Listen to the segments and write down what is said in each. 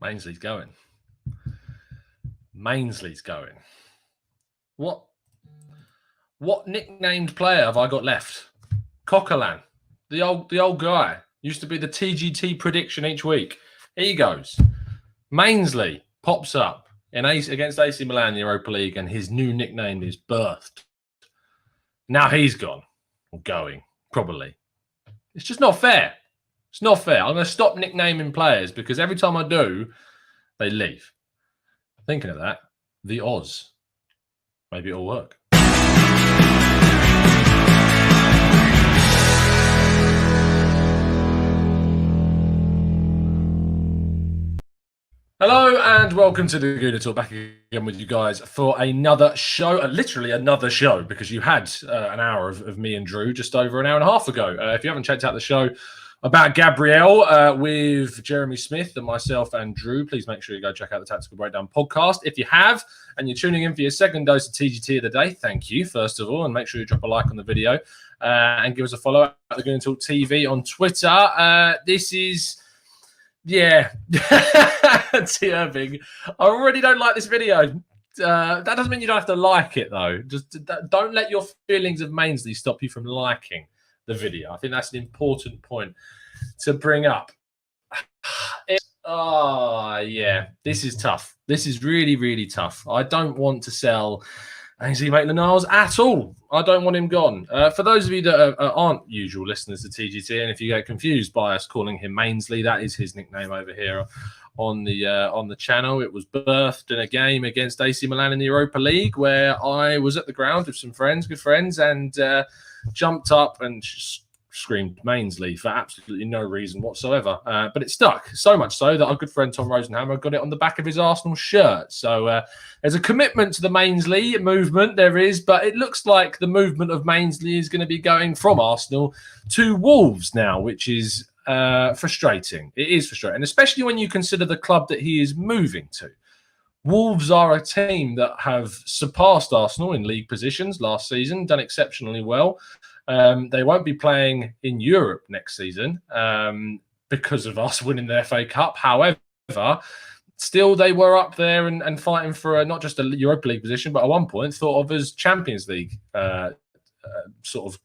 Mainsley's going. Mainsley's going. What nicknamed player have I got left? Coquelin, the old guy. Used to be the TGT prediction each week. Here he goes. Mainsley pops up against AC Milan in the Europa League, and his new nickname is birthed. Now he's gone. Or going, probably. It's just not fair. It's not fair. I'm going to stop nicknaming players because every time I do, they leave. Thinking of that, the Oz. Maybe it'll work. Hello and welcome to the Gooner Talk. Back again with you guys for another show, literally another show, because you had an hour of me and Drew just over an hour and a half ago. If you haven't checked out the show about Gabriel with Jeremy Smith and myself and Drew, please make sure you go check out the Tactical Breakdown podcast. If you have, and you're tuning in for your second dose of TGT of the day, thank you, first of all, and make sure you drop a like on the video and give us a follow at the Gooner Talk TV on Twitter. This is... Yeah, T. Irving. I already don't like this video. That doesn't mean you don't have to like it, though. Just don't let your feelings of Mainsley stop you from liking the video. I think that's an important point to bring up. Yeah, this is tough. This is really, really tough. I don't want to sell Maitland-Niles at all. I don't want him gone. For those of you that aren't usual listeners to TGT, and if you get confused by us calling him Mainsley, that is his nickname over here on the channel. It was birthed in a game against AC Milan in the Europa League where I was at the ground with some friends, good friends, and jumped up and screamed Mainsley for absolutely no reason whatsoever. But it stuck, so much so that our good friend Tom Rosenhammer got it on the back of his Arsenal shirt. So there's a commitment to the Mainsley movement, there is, but it looks like the movement of Mainsley is going to be going from Arsenal to Wolves now, which is frustrating. It is frustrating, especially when you consider the club that he is moving to. Wolves are a team that have surpassed Arsenal in league positions last season, done exceptionally well. They won't be playing in Europe next season because of us winning the FA Cup. However, still they were up there and fighting for not just a Europa League position, but at one point thought of as Champions League sort of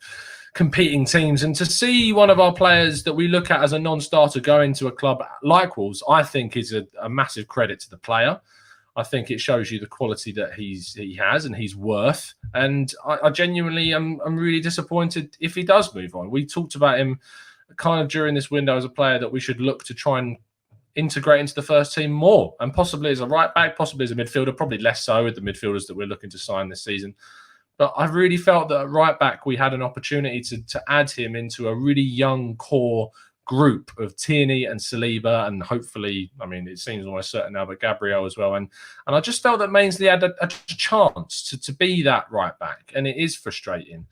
competing teams. And to see one of our players that we look at as a non-starter go into a club like Wolves, I think is a massive credit to the player. I think it shows you the quality that he has and he's worth. And I genuinely am really disappointed if he does move on. We talked about him kind of during this window as a player that we should look to try and integrate into the first team more, and possibly as a right back, possibly as a midfielder, probably less so with the midfielders that we're looking to sign this season. But I really felt that at right back we had an opportunity to add him into a really young core group of Tierney and Saliba, and hopefully, I mean, it seems almost certain now, but Gabriel as well. And I just felt that Mainsley had a chance to be that right back, and it is frustrating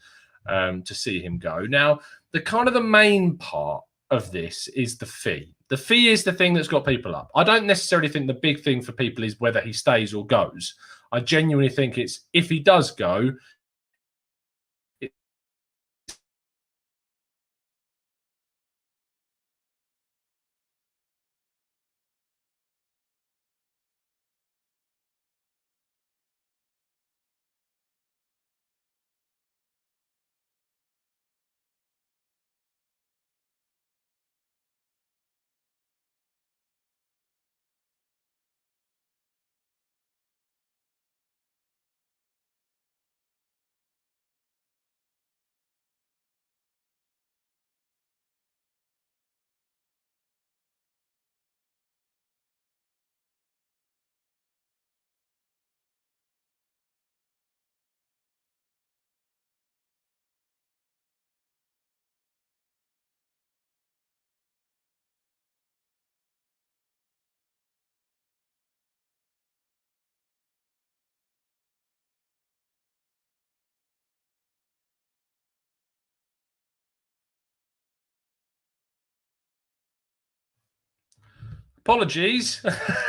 to see him go. Now, the main part of this is the fee. The fee is the thing that's got people up. I don't necessarily think the big thing for people is whether he stays or goes. I genuinely think it's if he does go, apologies.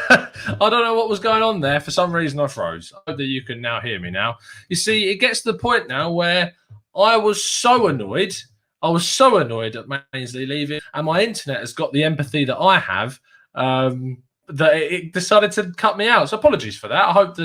I don't know what was going on there. For some reason, I froze. I hope that you can now hear me now. You see, it gets to the point now where I was so annoyed. I was so annoyed at Mainsley leaving, and my internet has got the empathy that I have. that it decided to cut me out. So apologies for that. I hope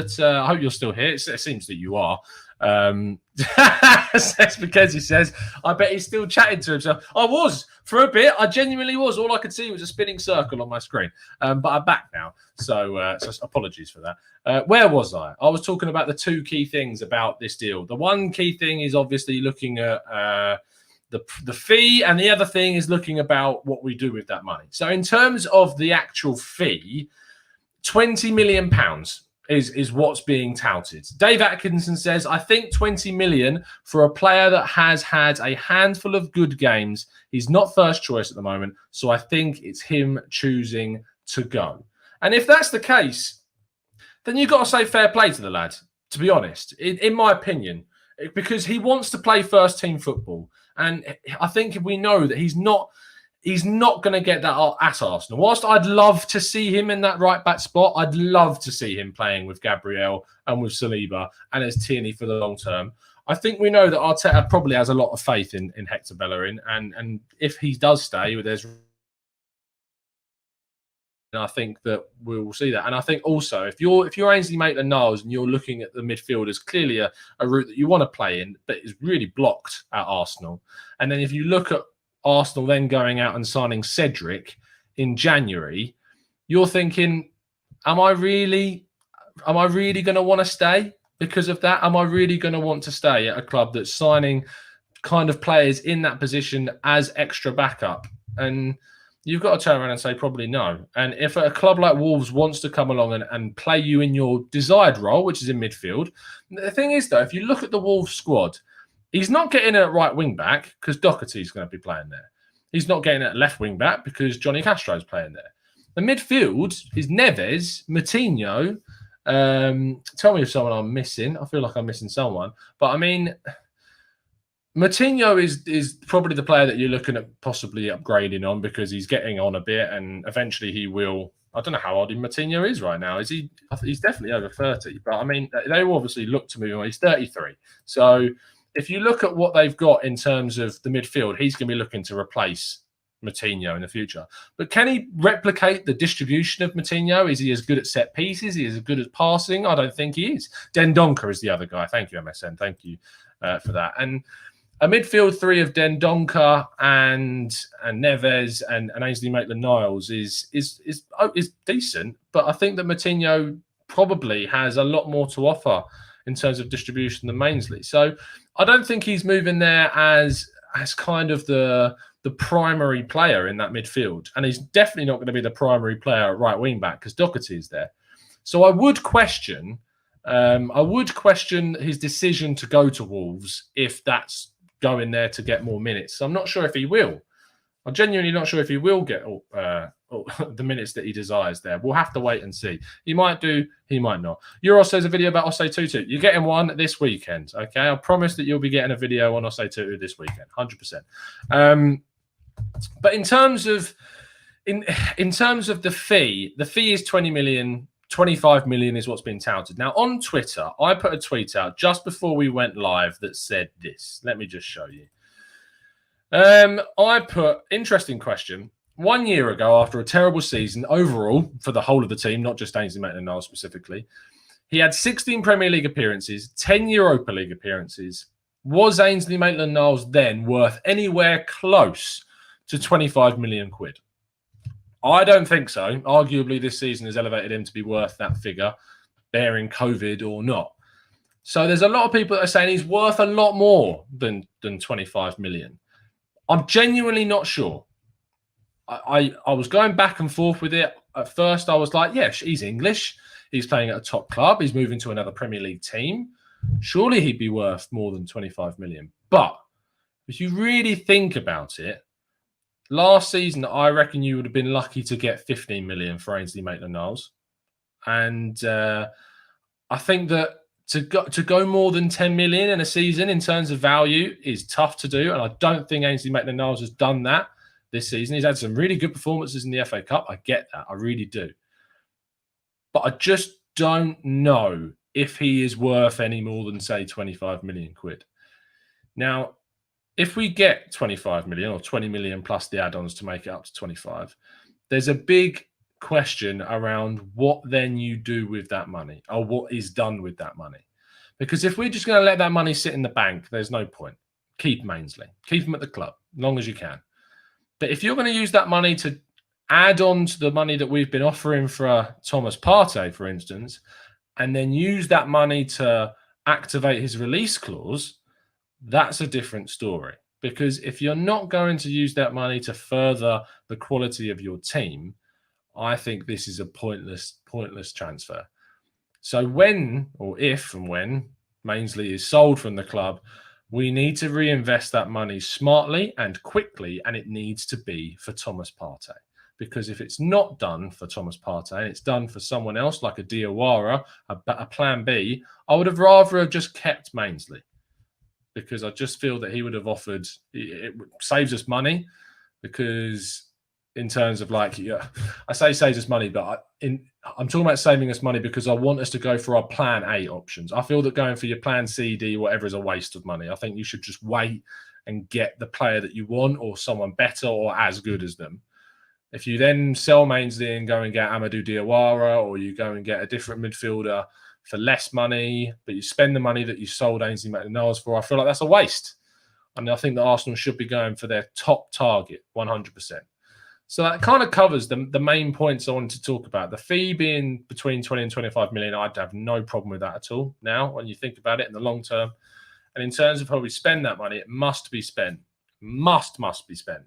you're still here. It seems that you are. That's because he says, I bet he's still chatting to himself. I was for a bit. I genuinely was. All I could see was a spinning circle on my screen. But I'm back now. So apologies for that. Where was I? I was talking about the two key things about this deal. The one key thing is obviously looking at the fee, and the other thing is looking about what we do with that money. So in terms of the actual fee, £20 million is what's being touted. Dave Atkinson says, I think 20 million for a player that has had a handful of good games. He's not first choice at the moment, so I think it's him choosing to go. And if that's the case, then you've got to say fair play to the lad, to be honest, in my opinion, because he wants to play first team football. And I think we know that he's not going to get that at Arsenal. Whilst I'd love to see him in that right back spot, I'd love to see him playing with Gabriel and with Saliba and as Tierney for the long term. I think we know that Arteta probably has a lot of faith in Hector Bellerin, and if he does stay, I think that we will see that. And I think also, if you're Ainsley Maitland-Niles and you're looking at the midfield as clearly a route that you want to play in, but is really blocked at Arsenal, and then if you look at Arsenal then going out and signing Cedric in January, you're thinking, am I really going to want to stay because of that? Am I really going to want to stay at a club that's signing kind of players in that position as extra backup? And you've got to turn around and say probably no. And if a club like Wolves wants to come along and play you in your desired role, which is in midfield, the thing is, though, if you look at the Wolves squad, he's not getting at right wing back because Doherty's going to be playing there. He's not getting at left wing back because Johnny Castro's playing there. The midfield is Neves, Moutinho. Tell me if someone I'm missing. I feel like I'm missing someone. But I mean, Moutinho is probably the player that you're looking at possibly upgrading on because he's getting on a bit and eventually he will. I don't know how old Moutinho is right now. Is he? He's definitely over 30. But I mean, they will obviously look to move on. He's 33. So if you look at what they've got in terms of the midfield, he's going to be looking to replace Moutinho in the future. But can he replicate the distribution of Moutinho? Is he as good at set pieces? Is he as good at passing? I don't think he is. Dendoncker is the other guy. Thank you, MSN. Thank you for that. And a midfield three of Dendoncker and Neves and Ainsley Maitland-Niles is decent, but I think that Moutinho probably has a lot more to offer in terms of distribution than Mainsley. So I don't think he's moving there as kind of the primary player in that midfield. And he's definitely not going to be the primary player at right wing back because Doherty is there. So I would question his decision to go to Wolves if that's going there to get more minutes. So I'm not sure if he will. I'm genuinely not sure if he will get the minutes that he desires there. We'll have to wait and see. He might do, he might not. Euros says a video about Osei Tutu. You're getting one this weekend, okay? I promise that you'll be getting a video on Osei Tutu this weekend, 100%. But in terms of the fee is 20 million. 25 million is what's been touted. Now, on Twitter, I put a tweet out just before we went live that said this. Let me just show you. I put, interesting question. 1 year ago, after a terrible season overall for the whole of the team, not just Ainsley Maitland-Niles specifically, he had 16 Premier League appearances, 10 Europa League appearances. Was Ainsley Maitland-Niles then worth anywhere close to 25 million quid? I don't think so. Arguably, this season has elevated him to be worth that figure, bearing COVID or not. So there's a lot of people that are saying he's worth a lot more than 25 million. I'm genuinely not sure. I was going back and forth with it. At first, I was like, yeah, he's English. He's playing at a top club. He's moving to another Premier League team. Surely he'd be worth more than 25 million. But if you really think about it, last season, I reckon you would have been lucky to get 15 million for Ainsley Maitland-Niles. And I think that to go more than 10 million in a season in terms of value is tough to do. And I don't think Ainsley Maitland-Niles has done that this season. He's had some really good performances in the FA Cup. I get that. I really do. But I just don't know if he is worth any more than, say, 25 million quid. Now, if we get 25 million or 20 million plus the add-ons to make it up to 25, there's a big question around what then you do with that money, or what is done with that money. Because if we're just going to let that money sit in the bank, there's no point. Keep Mainsley. Keep him at the club as long as you can. But if you're going to use that money to add on to the money that we've been offering for Thomas Partey, for instance, and then use that money to activate his release clause, that's a different story. Because if you're not going to use that money to further the quality of your team, I think this is a pointless transfer. So when, or if and when, Mainsley is sold from the club, we need to reinvest that money smartly and quickly, and it needs to be for Thomas Partey. Because if it's not done for Thomas Partey and it's done for someone else like a Diawara, a plan B, I would have rather have just kept Mainsley. Because I just feel that he would have offered, it saves us money, because in terms of like, yeah, I say saves us money, but I'm talking about saving us money because I want us to go for our plan A options. I feel that going for your plan C, D, whatever is a waste of money. I think you should just wait and get the player that you want or someone better or as good as them. If you then sell Mainsley and go and get Amadou Diawara, or you go and get a different midfielder for less money, but you spend the money that you sold Ainsley Maitland-Niles for, I feel like that's a waste. And I think that Arsenal should be going for their top target, 100%. So that kind of covers the main points I wanted to talk about. The fee being between 20 and 25 million, I'd have no problem with that at all now when you think about it in the long term. And in terms of how we spend that money, it must be spent, must be spent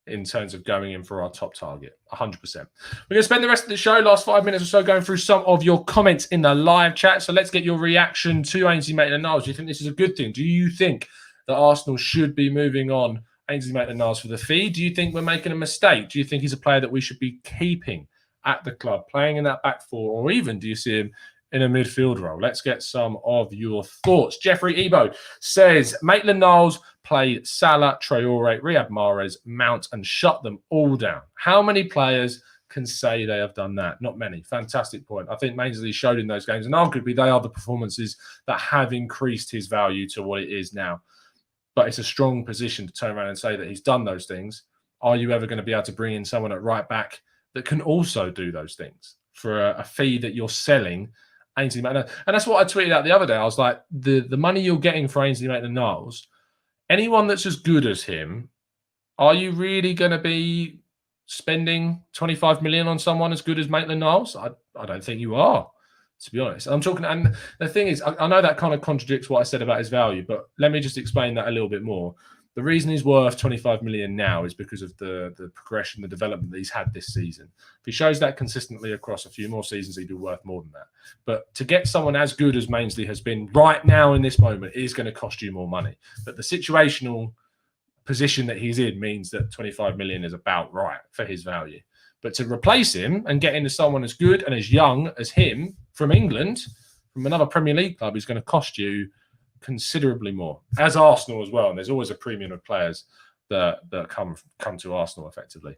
in terms of going in for our top target, 100%. We're going to spend the rest of the show, last 5 minutes or so, going through some of your comments in the live chat. So let's get your reaction to Ainsley Maitland-Niles. Do you think this is a good thing? Do you think that Arsenal should be moving on Ainsley Maitland-Niles for the fee? Do you think we're making a mistake? Do you think he's a player that we should be keeping at the club, playing in that back four, or even do you see him in a midfield role? Let's get some of your thoughts. Jeffrey Ebo says, Maitland-Niles played Salah, Traore, Riyad Mahrez, Mount, and shut them all down. How many players can say they have done that? Not many. Fantastic point. I think Mainsley showed in those games, and arguably they are the performances that have increased his value to what it is now. But it's a strong position to turn around and say that he's done those things. Are you ever going to be able to bring in someone at right back that can also do those things for a fee that you're selling Ainsley Maitland? And that's what I tweeted out the other day. I was like, the money you're getting for Ainsley Maitland-Niles, anyone that's as good as him, are you really going to be spending 25 million on someone as good as Maitland-Niles? I don't think you are, to be honest. I'm talking, and the thing is, I know that kind of contradicts what I said about his value, but let me just explain that a little bit more. The reason he's worth 25 million now is because of the progression, the development that he's had this season. If he shows that consistently across a few more seasons, he'd be worth more than that. But to get someone as good as Mainsley has been right now in this moment is going to cost you more money. But the situational position that he's in means that 25 million is about right for his value. But to replace him and get into someone as good and as young as him from England, from another Premier League club, is going to cost you considerably more, as Arsenal as well. And there's always a premium of players that come to Arsenal effectively.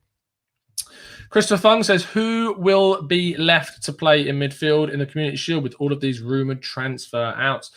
Christopher Fung says, who will be left to play in midfield in the Community Shield with all of these rumoured transfer outs?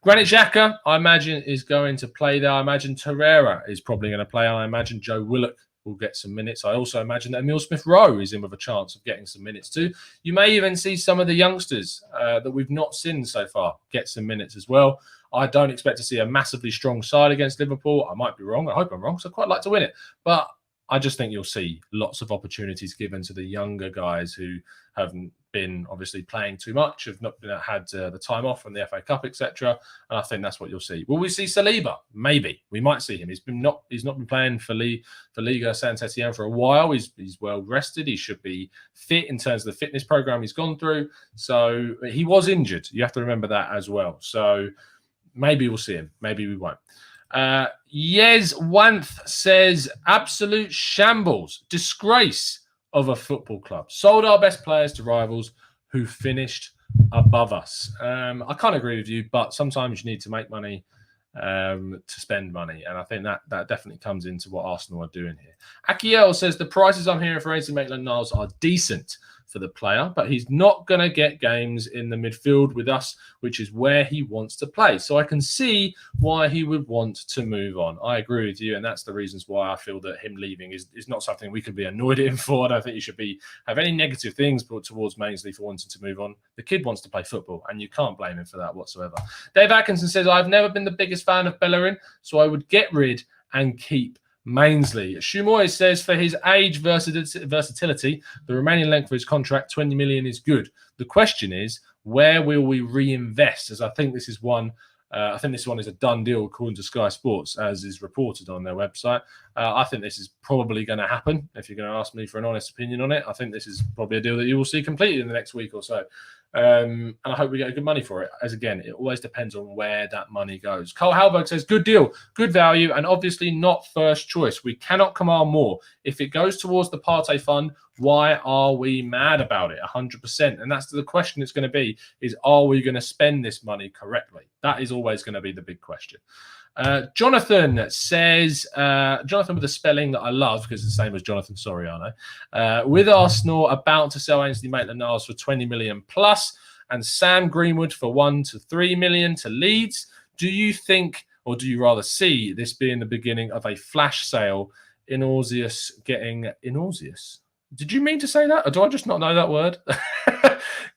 Granit Xhaka, I imagine, is going to play there. I imagine Torreira is probably going to play. I imagine Joe Willock will get some minutes. I also imagine that Emile Smith-Rowe is in with a chance of getting some minutes too. You may even see some of the youngsters that we've not seen so far get some minutes as well. I don't expect to see a massively strong side against Liverpool. I might be wrong. I hope I'm wrong, because I'd quite like to win it. But I just think you'll see lots of opportunities given to the younger guys who haven't been obviously playing too much, have not had the time off from the FA Cup, etc. And I think that's what you'll see. Will we see Saliba? Maybe. We might see him. He's not been playing for Liga Saint-Etienne for a while. He's well rested. He should be fit in terms of the fitness program he's gone through. So he was injured. You have to remember that as well. So maybe we'll see him. Maybe we won't. Yez Wanth says, absolute shambles, disgrace of a football club. Sold our best players to rivals who finished above us. I can't agree with you, but sometimes you need to make money to spend money. And I think that definitely comes into what Arsenal are doing here. Akiel says, the prices I'm hearing for Ainsley Maitland-Niles are decent for the player, but he's not going to get games in the midfield with us, which is where he wants to play. So I can see why he would want to move on. I agree with you, and that's the reasons why I feel that him leaving is not something we could be annoyed at him for. I don't think you should have any negative things put towards Mainsley for wanting to move on. The kid wants to play football, and you can't blame him for that whatsoever. Dave Atkinson says, I've never been the biggest fan of Bellerin, so I would get rid and keep Mainsley. Shumoy says, for his age versatility, the remaining length of his contract, 20 million, is good. The question is, where will we reinvest? As I think this is one. I think this one is a done deal according to Sky Sports, as is reported on their website. I think this is probably going to happen. If you're going to ask me for an honest opinion on it, I think this is probably a deal that you will see completed in the next week or so. And I hope we get good money for it. As again, it always depends on where that money goes. Cole Halberg says, good deal, good value, and obviously not first choice. We cannot command more. If it goes towards the Partey fund, why are we mad about it? 100%. And that's the question it's going to be, is are we going to spend this money correctly? That is always going to be the big question. Jonathan says, Jonathan with a spelling that I love because it's the same as Jonathan Soriano, with Arsenal about to sell Ainsley Maitland-Niles for 20 million plus and Sam Greenwood for 1 to 3 million to Leeds. Do you think, or do you rather see this being the beginning of a flash sale? Inausius getting Inausius. Did you mean to say that? Or do I just not know that word?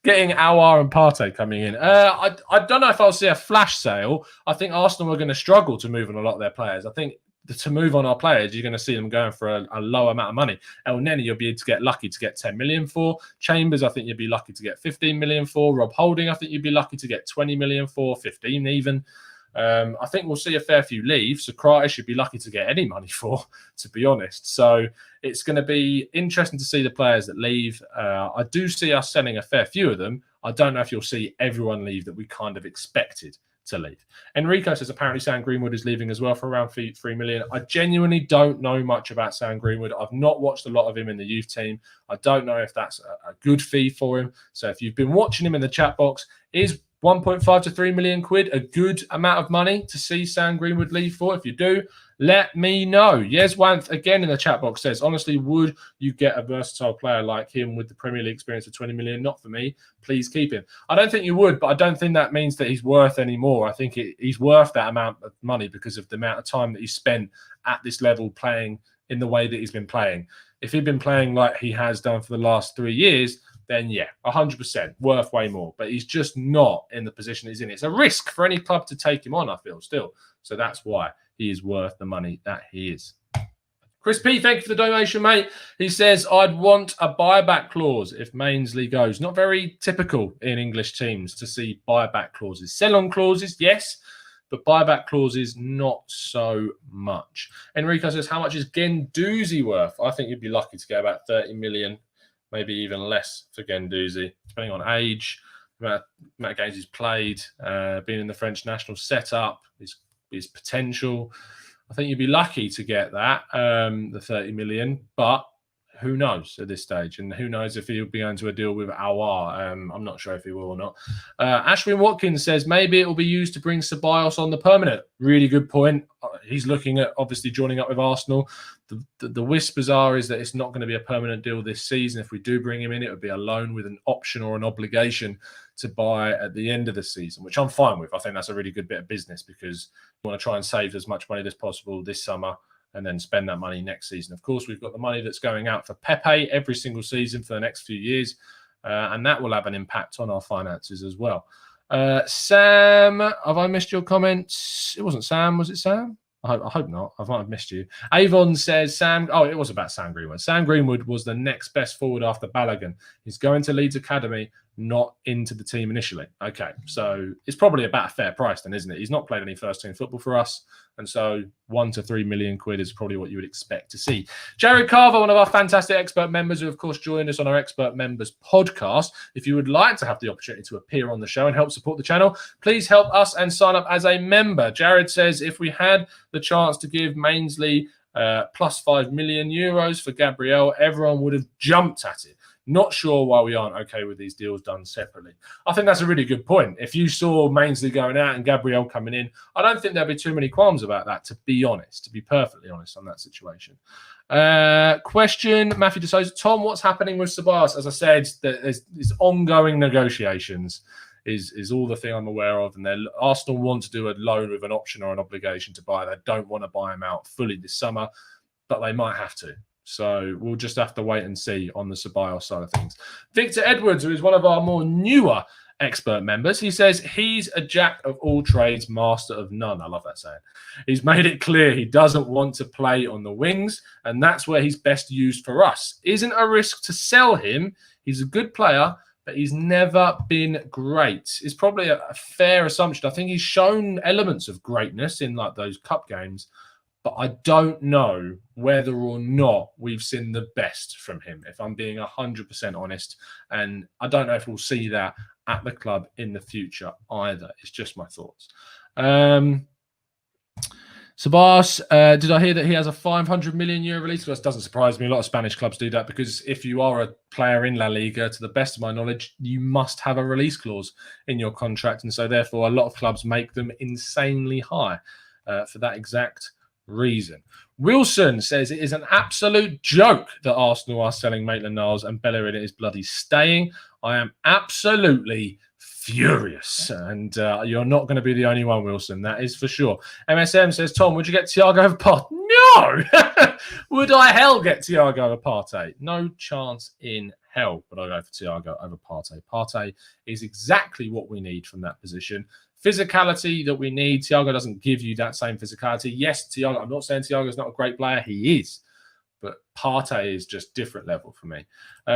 Getting Aouar and Partey coming in. I don't know if I'll see a flash sale. I think Arsenal are going to struggle to move on a lot of their players. I think to move on our players, you're going to see them going for a low amount of money. El Neni, you'll be able to get lucky to get 10 million for. Chambers, I think you'd be lucky to get 15 million for. Rob Holding, I think you'd be lucky to get 20 million for, 15 even. I think we'll see a fair few leave. Socrates should be lucky to get any money for, to be honest. So it's going to be interesting to see the players that leave. I do see us selling a fair few of them. I don't know if you'll see everyone leave that we kind of expected to leave. Enrico says apparently Sam Greenwood is leaving as well for around 3 million. I genuinely don't know much about Sam Greenwood. I've not watched a lot of him in the youth team. I don't know if that's a good fee for him. So if you've been watching him in the chat box, is 1.5 to 3 million quid a good amount of money to see Sam Greenwood leave for? If you do, let me know. Yeswanth again in the chat box says, honestly, would you get a versatile player like him with the Premier League experience of 20 million? Not for me. Please keep him. I don't think you would, but I don't think that means that he's worth any more. I think he's worth that amount of money because of the amount of time that he's spent at this level playing in the way that he's been playing. If he'd been playing like he has done for the last 3 years, then yeah, 100% worth way more. But he's just not in the position he's in. It's a risk for any club to take him on, I feel, still. So that's why he is worth the money that he is. Chris P, thank you for the donation, mate. He says, I'd want a buyback clause if Mainsley goes. Not very typical in English teams to see buyback clauses. Sell-on clauses, yes, but buyback clauses, not so much. Enrico says, how much is Guendouzi worth? I think you'd be lucky to get about 30 million. Maybe even less for Guendouzi, depending on age, amount of games he's played, being in the French national setup, his potential. I think you'd be lucky to get that, the 30 million, but who knows at this stage? And who knows if he'll be going to a deal with Aouar. I'm not sure if he will or not. Ashwin Watkins says maybe it will be used to bring Ceballos on the permanent. Really good point. He's looking at obviously joining up with Arsenal. The whispers are is that it's not going to be a permanent deal this season. If we do bring him in, it would be a loan with an option or an obligation to buy at the end of the season, which I'm fine with. I think that's a really good bit of business because we want to try and save as much money as possible this summer and then spend that money next season. Of course, we've got the money that's going out for Pepe every single season for the next few years, and that will have an impact on our finances as well. Sam, have I missed your comments? It wasn't Sam, was it Sam? I hope not. I might have missed you. Avon says, it was about Sam Greenwood. Sam Greenwood was the next best forward after Balogun. He's going to Leeds Academy, not into the team initially. Okay, so it's probably about a fair price then, isn't it? He's not played any first-team football for us, and so 1 to 3 million quid is probably what you would expect to see. Jared Carver, one of our fantastic expert members who, of course, joined us on our Expert Members podcast. If you would like to have the opportunity to appear on the show and help support the channel, please help us and sign up as a member. Jared says, if we had the chance to give Mainsley plus €5 million for Gabriel, everyone would have jumped at it. Not sure why we aren't okay with these deals done separately. I think that's a really good point. If you saw Mainsley going out and Gabriel coming in, I don't think there'd be too many qualms about that, to be honest, to be perfectly honest on that situation. Question, Matthew DeSouza. Tom, what's happening with Ceballos? As I said, there's ongoing negotiations is all the thing I'm aware of. And Arsenal want to do a loan with an option or an obligation to buy. They don't want to buy him out fully this summer, but they might have to. So we'll just have to wait and see on the Ceballos side of things. Victor Edwards, who is one of our more newer expert members, he says he's a jack of all trades, master of none. I love that saying. He's made it clear he doesn't want to play on the wings, and that's where he's best used for us. Isn't a risk to sell him. He's a good player, but he's never been great. It's probably a fair assumption. I think he's shown elements of greatness in like those cup games, but I don't know whether or not we've seen the best from him, if I'm being 100% honest. And I don't know if we'll see that at the club in the future either. It's just my thoughts. Sabas, did I hear that he has a 500 million euro release? That doesn't surprise me. A lot of Spanish clubs do that because if you are a player in La Liga, to the best of my knowledge, you must have a release clause in your contract. And so therefore, a lot of clubs make them insanely high for that exact reason. Wilson says it is an absolute joke that Arsenal are selling Maitland-Niles and Bellerin is bloody staying. I am absolutely furious, and you're not going to be the only one, Wilson. That is for sure. MSM says, Tom, would you get Thiago over Partey? No! Would I hell get Thiago over Partey? No chance in hell would I go for Thiago over Partey. Partey is exactly what we need from that position. Physicality that we need. Thiago doesn't give you that same physicality. Yes, Thiago, I'm not saying Thiago's not a great player. He is. But Partey is just different level for me.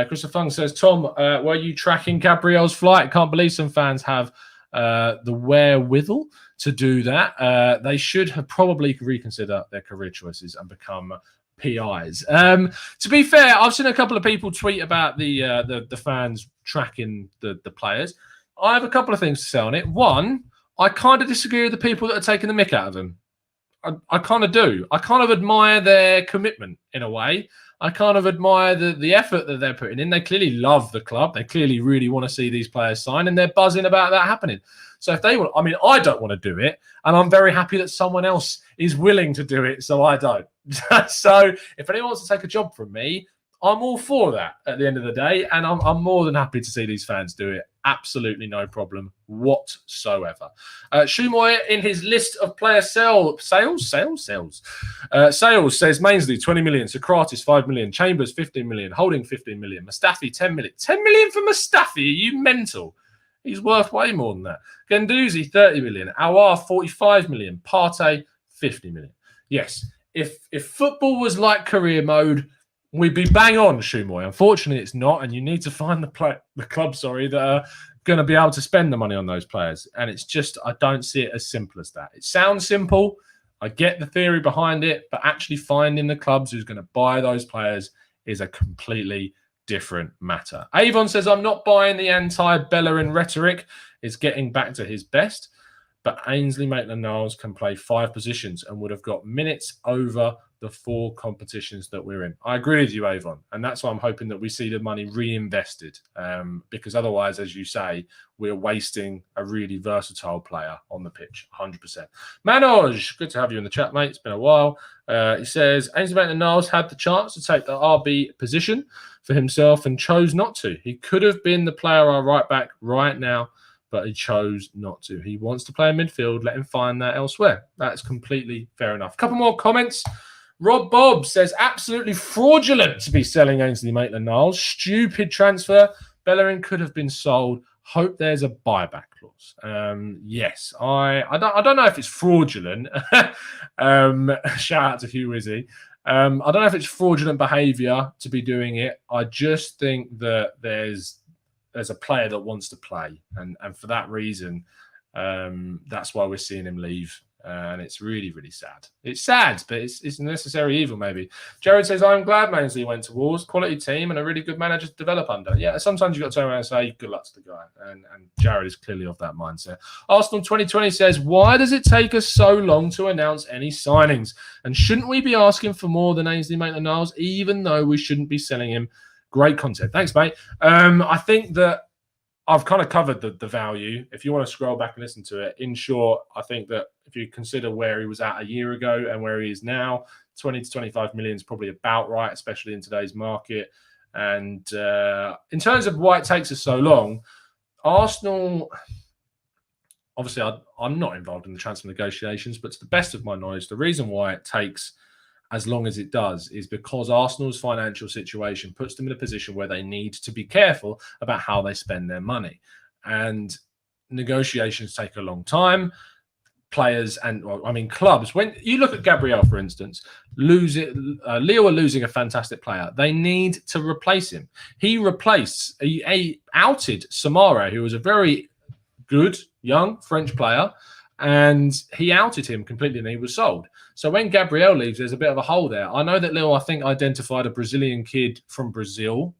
Christopher Fung says, Tom, were you tracking Gabriel's flight? Can't believe some fans have the wherewithal to do that. They should have probably reconsider their career choices and become PIs. To be fair, I've seen a couple of people tweet about the fans tracking the players. I have a couple of things to say on it. One, I kind of disagree with the people that are taking the mick out of them. I kind of do. I kind of admire their commitment in a way. I kind of admire the effort that they're putting in. They clearly love the club. They clearly really want to see these players sign, and they're buzzing about that happening. So if they want, I mean, I don't want to do it, and I'm very happy that someone else is willing to do it, so I don't. So if anyone wants to take a job from me, I'm all for that at the end of the day, and I'm more than happy to see these fans do it. Absolutely no problem whatsoever. Shumoy, in his list of player sales says Mainsley 20 million, Socrates 5 million, Chambers 15 million, Holding 15 million, Mustafi 10 million. 10 million for Mustafi? Are you mental? He's worth way more than that. Gendouzi 30 million, Awar 45 million, Partey 50 million. Yes, if football was like career mode, we'd be bang on, Shumoy. Unfortunately, it's not, and you need to find the club that are going to be able to spend the money on those players. And it's just, I don't see it as simple as that. It sounds simple. I get the theory behind it, but actually finding the clubs who's going to buy those players is a completely different matter. Avon says, I'm not buying the anti-Bellerin rhetoric. It's getting back to his best. But Ainsley Maitland-Niles can play 5 positions and would have got minutes over the 4 competitions that we're in. I agree with you, Avon. And that's why I'm hoping that we see the money reinvested. Because otherwise, as you say, we're wasting a really versatile player on the pitch, 100%. Manoj, good to have you in the chat, mate. It's been a while. He says, Ainsley Maitland-Niles had the chance to take the RB position for himself and chose not to. He could have been the player our right back right now, but he chose not to. He wants to play in midfield. Let him find that elsewhere. That's completely fair enough. A couple more comments. Rob Bob says, absolutely fraudulent to be selling Ainsley Maitland-Niles. Stupid transfer. Bellerin could have been sold. Hope there's a buyback clause. Yes, I don't know if it's fraudulent. Shout out to Hugh Wizzy. I don't know if it's fraudulent behaviour to be doing it. I just think that there's a player that wants to play. And for that reason, that's why we're seeing him leave. And it's really, really sad. It's sad, but it's a necessary evil, maybe. Jared says, I'm glad Mainsley went to Wolves. Quality team and a really good manager to develop under. Yeah, sometimes you've got to turn around and say, good luck to the guy. And Jared is clearly of that mindset. Arsenal 2020 says, why does it take us so long to announce any signings? And shouldn't we be asking for more than Ainsley Maitland-Niles, even though we shouldn't be selling him Great content. Thanks, mate. I think that I've kind of covered the value. If you want to scroll back and listen to it, in short, I think that if you consider where he was at a year ago and where he is now, 20 to 25 million is probably about right, especially in today's market. And in terms of why it takes us so long, Arsenal, obviously I'm not involved in the transfer negotiations, but to the best of my knowledge, the reason why it takes as long as it does is because Arsenal's financial situation puts them in a position where they need to be careful about how they spend their money. And negotiations take a long time. Players and, well, I mean, clubs, when you look at Gabriel, for instance, Lille are losing a fantastic player. They need to replace him. He outed Samara, who was a very good young French player, and he outed him completely and he was sold. So when Gabriel leaves, there's a bit of a hole there. I know that Lille, I think, identified a Brazilian kid from Brazil,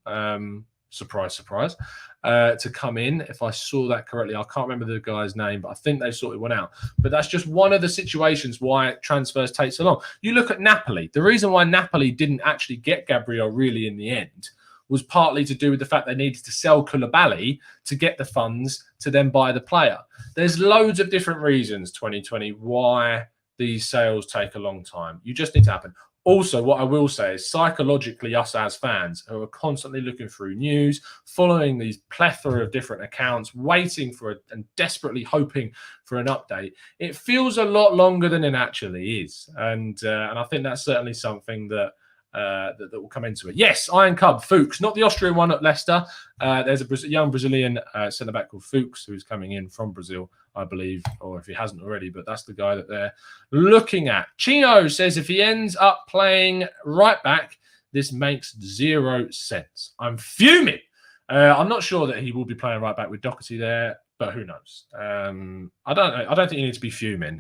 surprise, surprise, to come in. If I saw that correctly, I can't remember the guy's name, but I think they sorted one out. But that's just one of the situations why transfers take so long. You look at Napoli. The reason why Napoli didn't actually get Gabriel really in the end was partly to do with the fact they needed to sell Koulibaly to get the funds to then buy the player. There's loads of different reasons, 2020, why these sales take a long time. You just need to happen. Also, what I will say is psychologically, us as fans who are constantly looking through news, following these plethora of different accounts, waiting for it and desperately hoping for an update, it feels a lot longer than it actually is. And I think that's certainly something that that will come into it. Yes, Iron Cub, Fuchs, not the Austrian one at Leicester. There's a young Brazilian centre-back called Fuchs who's coming in from Brazil, I believe, or if he hasn't already, but that's the guy that they're looking at. Chino says if he ends up playing right back, this makes 0 sense. I'm fuming. I'm not sure that he will be playing right back with Doherty there, but who knows? I don't think you need to be fuming.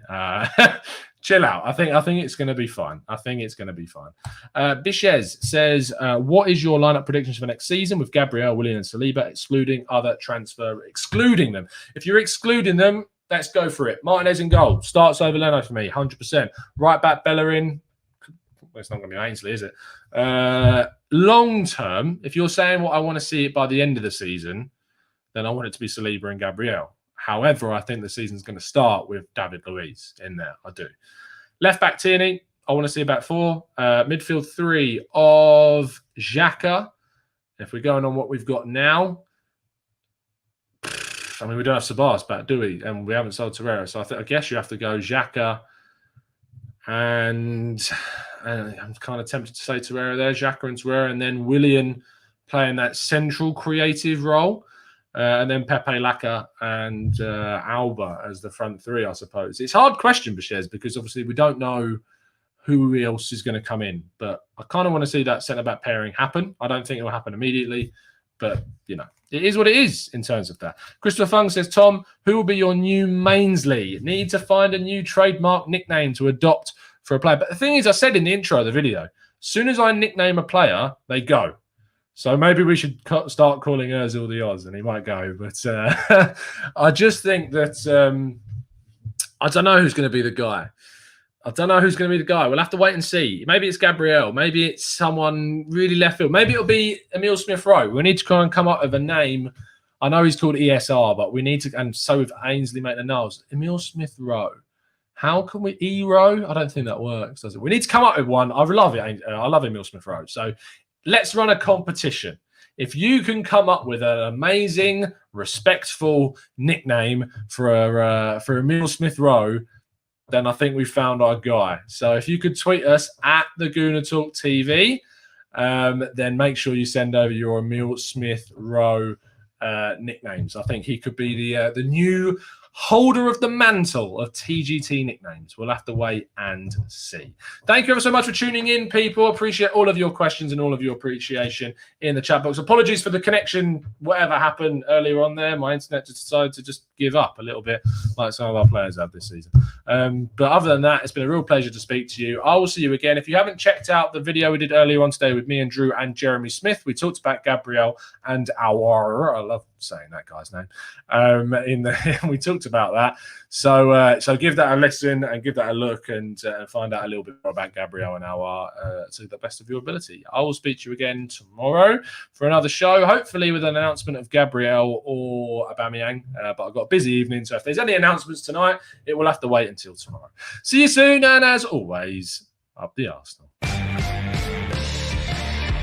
Chill out. I think it's going to be fine. Bishez says, what is your lineup predictions for next season with Gabriel, Willian, and Saliba, excluding them? If you're excluding them, let's go for it. Martinez in goal. Starts over Leno for me, 100%. Right back, Bellerin. Well, it's not going to be Mainsley, is it? Long term, if you're saying what I want to see it by the end of the season, then I want it to be Saliba and Gabriel. However, I think the season's going to start with David Luiz in there. I do. Left back Tierney. I want to see about 4. Midfield 3 of Xhaka. If we're going on what we've got now, I mean, we don't have Sabas back, do we? And we haven't sold Torreira. So I guess you have to go Xhaka. And I'm kind of tempted to say Torreira there. Xhaka and Torreira. And then Willian playing that central creative role. And then Pepe, Laka, and Alba as the front 3, I suppose. It's a hard question, Bishez, because obviously we don't know who else is going to come in. But I kind of want to see that centre-back pairing happen. I don't think it will happen immediately. But, you know, it is what it is in terms of that. Christopher Fung says, Tom, who will be your new Mainsley? Need to find a new trademark nickname to adopt for a player. But the thing is, I said in the intro of the video, as soon as I nickname a player, they go. So maybe we should start calling Ozil the Oz, and he might go. But I just think that I don't know who's going to be the guy. We'll have to wait and see. Maybe it's Gabriel. Maybe it's someone really left field. Maybe it'll be Emile Smith-Rowe. We need to try and come up with a name. I know he's called ESR, but we need to, and so with Ainsley Maitland-Niles. Emile Smith-Rowe. How can we E-Row? I don't think that works, does it? We need to come up with one. I love it. I love Emile Smith-Rowe. So let's run a competition. If you can come up with an amazing, respectful nickname for Emile Smith-Rowe, then I think we found our guy. So if you could tweet us at the Gooner Talk TV, then make sure you send over your Emile Smith-Rowe nicknames. I think he could be the new holder of the mantle of TGT nicknames. We'll have to wait and see. Thank you ever so much for tuning in, people. Appreciate all of your questions and all of your appreciation in the chat box. Apologies for the connection, whatever happened earlier on there. My internet just decided to just give up a little bit like some of our players have this season. But other than that, it's been a real pleasure to speak to you. I will see you again. If you haven't checked out the video we did earlier on today with me and Drew and Jeremy Smith, we talked about Gabriel and our, I love saying that guy's name, we talked about that. So give that a listen and give that a look and find out a little bit more about Gabriel and our to the best of your ability. I will speak to you again tomorrow for another show, hopefully with an announcement of Gabriel or Aubameyang. But I've got a busy evening, so if there's any announcements tonight, it will have to wait until tomorrow. See you soon, and as always, up the Arsenal.